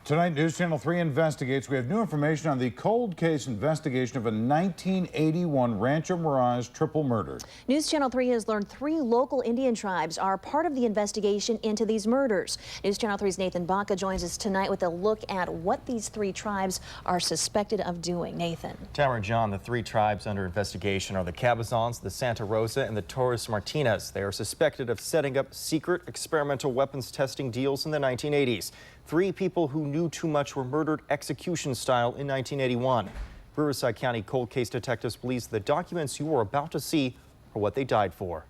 Tonight, News Channel 3 investigates. We have new information on the cold case investigation of a 1981 Rancho Mirage triple murder. News Channel 3 has learned 3 local Indian tribes are part of the investigation into these murders. News Channel 3's Nathan Baca joins us tonight with a look at what these 3 tribes are suspected of doing. Nathan. Tamara and John, the 3 tribes under investigation are the Cabazons, the Santa Rosa, and the Torres Martinez. They are suspected of setting up secret experimental weapons testing deals in the 1980s. 3 people who knew too much were murdered execution style in 1981. Riverside County cold case detectives believe the documents you are about to see are what they died for.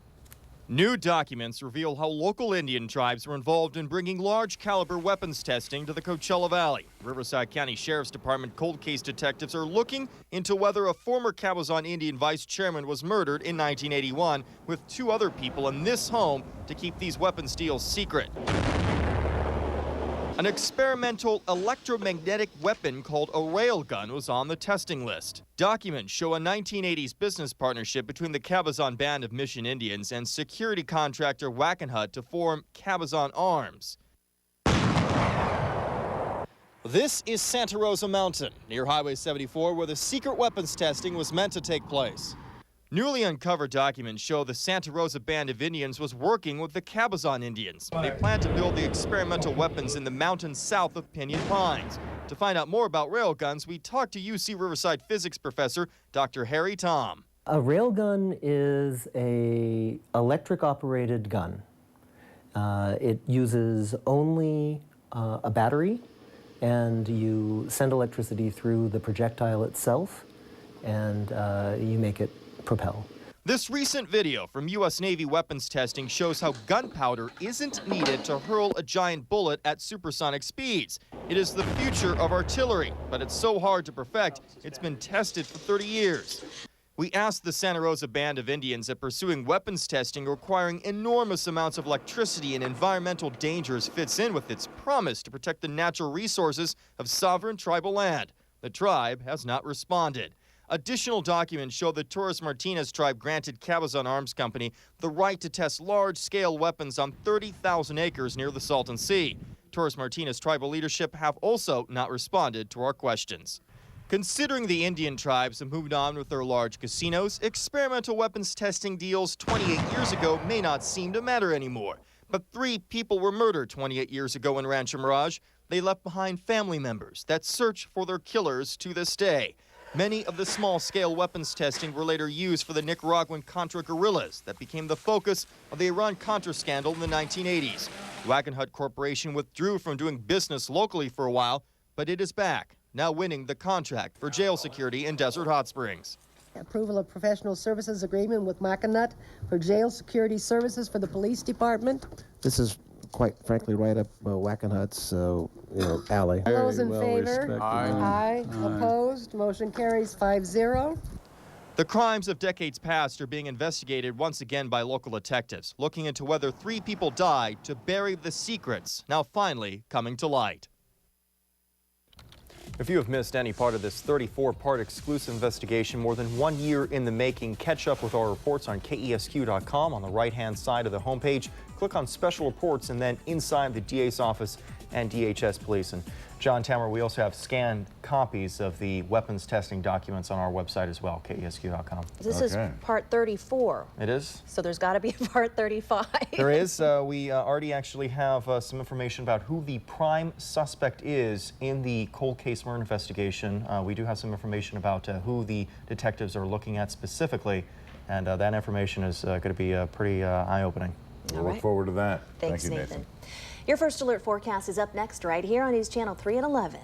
New documents reveal how local Indian tribes were involved in bringing large caliber weapons testing to the Coachella Valley. Riverside County Sheriff's Department cold case detectives are looking into whether a former Cabazon Indian vice chairman was murdered in 1981 with 2 other people in this home to keep these weapons deals secret. An experimental electromagnetic weapon called a railgun was on the testing list. Documents show a 1980s business partnership between the Cabazon Band of Mission Indians and security contractor Wackenhut to form Cabazon Arms. This is Santa Rosa Mountain, near Highway 74, where the secret weapons testing was meant to take place. Newly uncovered documents show the Santa Rosa Band of Indians was working with the Cabazon Indians. They plan to build the experimental weapons in the mountains south of Pinyon Pines. To find out more about railguns, we talked to UC Riverside physics professor Dr. Harry Tom. A railgun is an electric-operated gun. It uses only a battery, and you send electricity through the projectile itself, and you make it propel. This recent video from U.S. Navy weapons testing shows how gunpowder isn't needed to hurl a giant bullet at supersonic speeds. It is the future of artillery, but it's so hard to perfect, it's been tested for 30 years. We asked the Santa Rosa Band of Indians if pursuing weapons testing requiring enormous amounts of electricity and environmental dangers fits in with its promise to protect the natural resources of sovereign tribal land. The tribe has not responded. Additional documents show the Torres Martinez tribe granted Cabazon Arms Company the right to test large-scale weapons on 30,000 acres near the Salton Sea. Torres Martinez tribal leadership have also not responded to our questions. Considering the Indian tribes have moved on with their large casinos, experimental weapons testing deals 28 years ago may not seem to matter anymore. But 3 people were murdered 28 years ago in Rancho Mirage. They left behind family members that search for their killers to this day. Many of the small-scale weapons testing were later used for the Nicaraguan Contra guerrillas that became the focus of the Iran-Contra scandal in the 1980s. Wackenhut Corporation withdrew from doing business locally for a while, but it is back, now winning the contract for jail security in Desert Hot Springs. Approval of professional services agreement with Wackenhut for jail security services for the police department. This is quite frankly right up Wackenhut's alley. All those in favor? Respected. Aye. Opposed? Motion carries 5-0. The crimes of decades past are being investigated once again by local detectives, looking into whether 3 people died to bury the secrets, now finally coming to light. If you have missed any part of this 34-part exclusive investigation, more than 1 year in the making, catch up with our reports on KESQ.com. On the right-hand side of the homepage, click on Special Reports and then inside the DA's office and DHS Police. And John, Tamara, we also have scanned copies of the weapons testing documents on our website as well, KESQ.com. This is part 34. It is? So there's got to be a part 35. There is. We already actually have some information about who the prime suspect is in the cold case murder investigation. We do have some information about who the detectives are looking at specifically, and that information is going to be pretty eye-opening. We'll look forward to that. Thanks, Thank you, Nathan. Your first alert forecast is up next right here on News Channel 3 at 11.